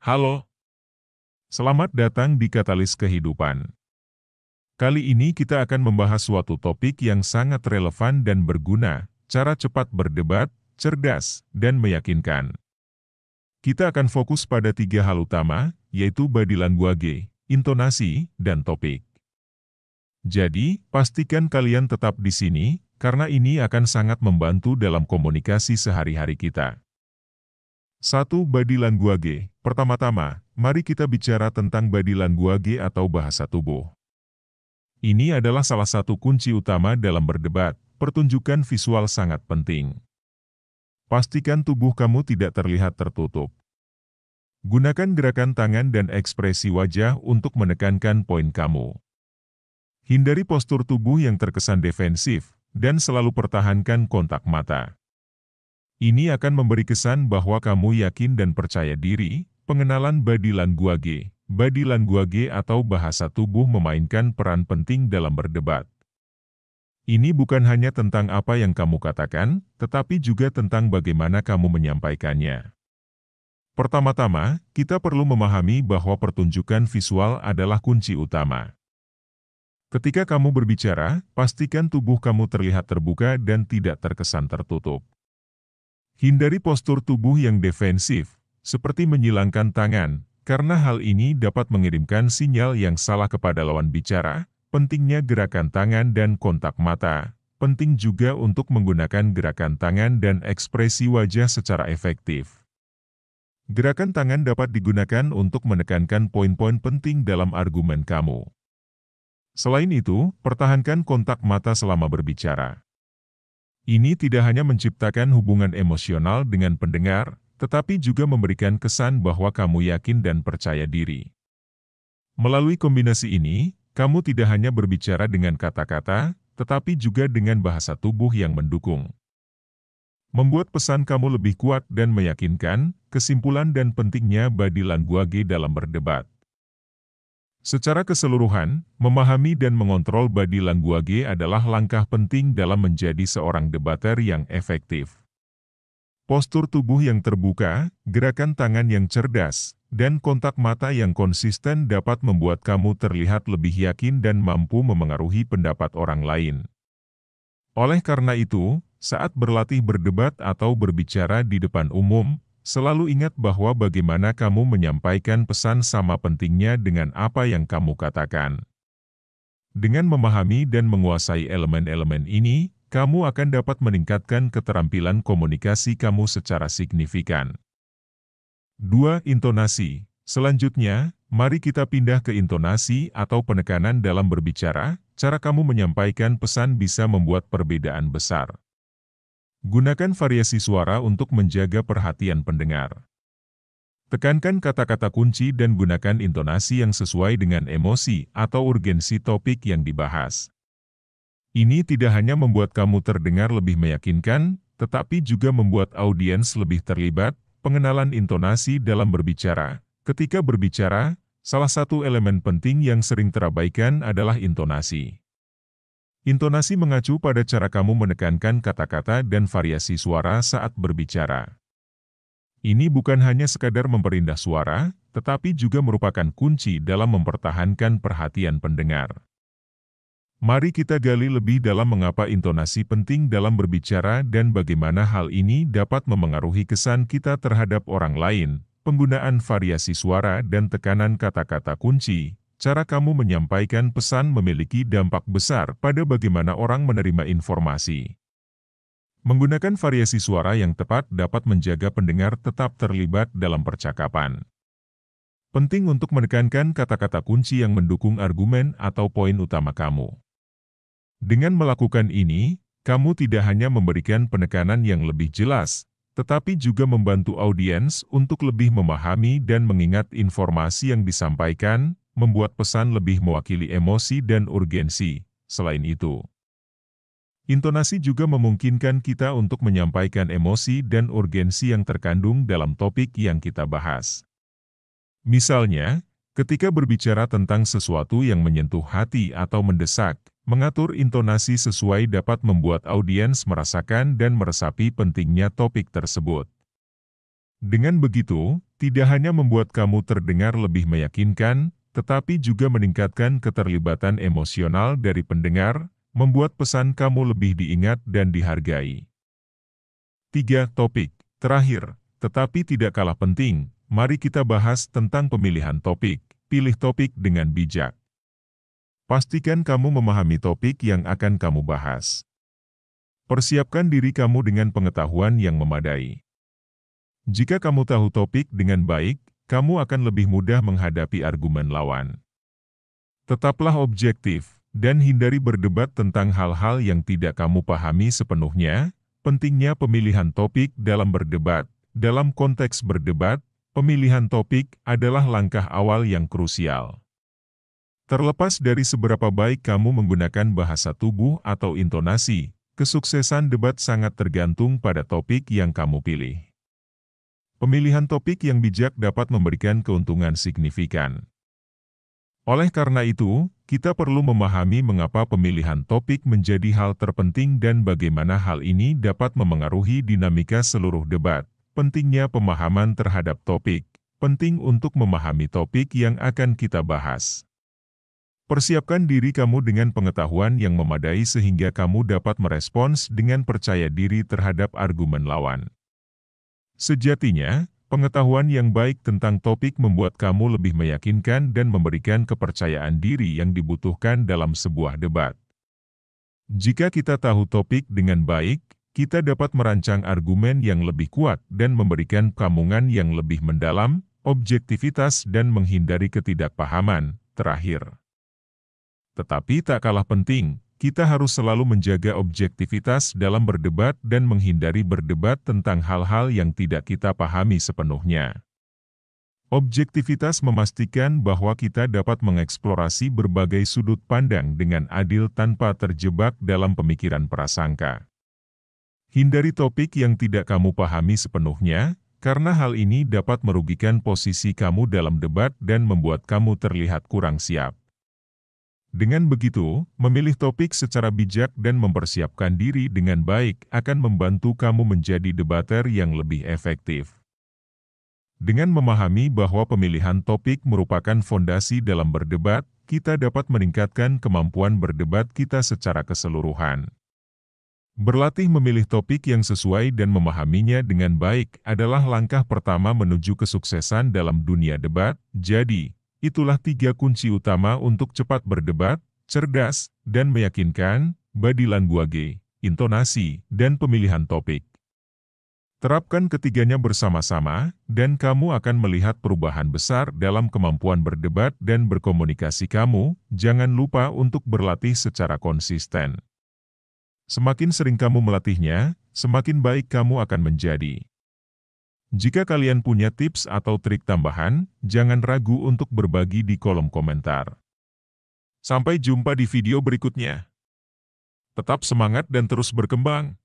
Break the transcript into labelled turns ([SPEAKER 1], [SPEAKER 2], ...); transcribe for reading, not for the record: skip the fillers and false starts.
[SPEAKER 1] Halo, selamat datang di Katalis Kehidupan. Kali ini kita akan membahas suatu topik yang sangat relevan dan berguna, cara cepat berdebat, cerdas, dan meyakinkan. Kita akan fokus pada 3 hal utama, yaitu body language, intonasi, dan topik. Jadi, pastikan kalian tetap di sini, karena ini akan sangat membantu dalam komunikasi sehari-hari kita. 1. Body language. Pertama-tama, mari kita bicara tentang body language atau bahasa tubuh. Ini adalah salah satu kunci utama dalam berdebat. Pertunjukan visual sangat penting. Pastikan tubuh kamu tidak terlihat tertutup. Gunakan gerakan tangan dan ekspresi wajah untuk menekankan poin kamu. Hindari postur tubuh yang terkesan defensif, dan selalu pertahankan kontak mata. Ini akan memberi kesan bahwa kamu yakin dan percaya diri. Pengenalan body language. Body language atau bahasa tubuh memainkan peran penting dalam berdebat. Ini bukan hanya tentang apa yang kamu katakan, tetapi juga tentang bagaimana kamu menyampaikannya. Pertama-tama, kita perlu memahami bahwa pertunjukan visual adalah kunci utama. Ketika kamu berbicara, pastikan tubuh kamu terlihat terbuka dan tidak terkesan tertutup. Hindari postur tubuh yang defensif, seperti menyilangkan tangan, karena hal ini dapat mengirimkan sinyal yang salah kepada lawan bicara. Pentingnya gerakan tangan dan kontak mata. Penting juga untuk menggunakan gerakan tangan dan ekspresi wajah secara efektif. Gerakan tangan dapat digunakan untuk menekankan poin-poin penting dalam argumen kamu. Selain itu, pertahankan kontak mata selama berbicara. Ini tidak hanya menciptakan hubungan emosional dengan pendengar, tetapi juga memberikan kesan bahwa kamu yakin dan percaya diri. Melalui kombinasi ini, kamu tidak hanya berbicara dengan kata-kata, tetapi juga dengan bahasa tubuh yang mendukung. Membuat pesan kamu lebih kuat dan meyakinkan. Kesimpulan dan pentingnya body language dalam berdebat. Secara keseluruhan, memahami dan mengontrol body language adalah langkah penting dalam menjadi seorang debater yang efektif. Postur tubuh yang terbuka, gerakan tangan yang cerdas, dan kontak mata yang konsisten dapat membuat kamu terlihat lebih yakin dan mampu memengaruhi pendapat orang lain. Oleh karena itu, saat berlatih berdebat atau berbicara di depan umum, selalu ingat bahwa bagaimana kamu menyampaikan pesan sama pentingnya dengan apa yang kamu katakan. Dengan memahami dan menguasai elemen-elemen ini, kamu akan dapat meningkatkan keterampilan komunikasi kamu secara signifikan. 2. Intonasi. Selanjutnya, mari kita pindah ke intonasi atau penekanan dalam berbicara. Cara kamu menyampaikan pesan bisa membuat perbedaan besar. Gunakan variasi suara untuk menjaga perhatian pendengar. Tekankan kata-kata kunci dan gunakan intonasi yang sesuai dengan emosi atau urgensi topik yang dibahas. Ini tidak hanya membuat kamu terdengar lebih meyakinkan, tetapi juga membuat audiens lebih terlibat. Pengenalan intonasi dalam berbicara. Ketika berbicara, salah satu elemen penting yang sering terabaikan adalah intonasi. Intonasi mengacu pada cara kamu menekankan kata-kata dan variasi suara saat berbicara. Ini bukan hanya sekadar memperindah suara, tetapi juga merupakan kunci dalam mempertahankan perhatian pendengar. Mari kita gali lebih dalam mengapa intonasi penting dalam berbicara dan bagaimana hal ini dapat memengaruhi kesan kita terhadap orang lain. Penggunaan variasi suara dan tekanan kata-kata kunci. Cara kamu menyampaikan pesan memiliki dampak besar pada bagaimana orang menerima informasi. Menggunakan variasi suara yang tepat dapat menjaga pendengar tetap terlibat dalam percakapan. Penting untuk menekankan kata-kata kunci yang mendukung argumen atau poin utama kamu. Dengan melakukan ini, kamu tidak hanya memberikan penekanan yang lebih jelas, tetapi juga membantu audiens untuk lebih memahami dan mengingat informasi yang disampaikan, membuat pesan lebih mewakili emosi dan urgensi. Selain itu, intonasi juga memungkinkan kita untuk menyampaikan emosi dan urgensi yang terkandung dalam topik yang kita bahas. Misalnya, ketika berbicara tentang sesuatu yang menyentuh hati atau mendesak, mengatur intonasi sesuai dapat membuat audiens merasakan dan meresapi pentingnya topik tersebut. Dengan begitu, tidak hanya membuat kamu terdengar lebih meyakinkan, tetapi juga meningkatkan keterlibatan emosional dari pendengar, membuat pesan kamu lebih diingat dan dihargai. 3. Topik terakhir, tetapi tidak kalah penting, mari kita bahas tentang pemilihan topik. Pilih topik dengan bijak. Pastikan kamu memahami topik yang akan kamu bahas. Persiapkan diri kamu dengan pengetahuan yang memadai. Jika kamu tahu topik dengan baik, kamu akan lebih mudah menghadapi argumen lawan. Tetaplah objektif, dan hindari berdebat tentang hal-hal yang tidak kamu pahami sepenuhnya. Pentingnya pemilihan topik dalam berdebat. Dalam konteks berdebat, pemilihan topik adalah langkah awal yang krusial. Terlepas dari seberapa baik kamu menggunakan bahasa tubuh atau intonasi, kesuksesan debat sangat tergantung pada topik yang kamu pilih. Pemilihan topik yang bijak dapat memberikan keuntungan signifikan. Oleh karena itu, kita perlu memahami mengapa pemilihan topik menjadi hal terpenting dan bagaimana hal ini dapat memengaruhi dinamika seluruh debat. Pentingnya pemahaman terhadap topik. Penting untuk memahami topik yang akan kita bahas. Persiapkan diri kamu dengan pengetahuan yang memadai sehingga kamu dapat merespons dengan percaya diri terhadap argumen lawan. Sejatinya, pengetahuan yang baik tentang topik membuat kamu lebih meyakinkan dan memberikan kepercayaan diri yang dibutuhkan dalam sebuah debat. Jika kita tahu topik dengan baik, kita dapat merancang argumen yang lebih kuat dan memberikan kampungan yang lebih mendalam, objektivitas dan menghindari ketidakpahaman. Terakhir, tetapi tak kalah penting, kita harus selalu menjaga objektivitas dalam berdebat dan menghindari berdebat tentang hal-hal yang tidak kita pahami sepenuhnya. Objektivitas memastikan bahwa kita dapat mengeksplorasi berbagai sudut pandang dengan adil tanpa terjebak dalam pemikiran prasangka. Hindari topik yang tidak kamu pahami sepenuhnya, karena hal ini dapat merugikan posisi kamu dalam debat dan membuat kamu terlihat kurang siap. Dengan begitu, memilih topik secara bijak dan mempersiapkan diri dengan baik akan membantu kamu menjadi debater yang lebih efektif. Dengan memahami bahwa pemilihan topik merupakan fondasi dalam berdebat, kita dapat meningkatkan kemampuan berdebat kita secara keseluruhan. Berlatih memilih topik yang sesuai dan memahaminya dengan baik adalah langkah pertama menuju kesuksesan dalam dunia debat. Jadi, itulah 3 kunci utama untuk cepat berdebat: cerdas dan meyakinkan, body language, intonasi, dan pemilihan topik. Terapkan ketiganya bersama-sama, dan kamu akan melihat perubahan besar dalam kemampuan berdebat dan berkomunikasi kamu. Jangan lupa untuk berlatih secara konsisten. Semakin sering kamu melatihnya, semakin baik kamu akan menjadi. Jika kalian punya tips atau trik tambahan, jangan ragu untuk berbagi di kolom komentar. Sampai jumpa di video berikutnya. Tetap semangat dan terus berkembang.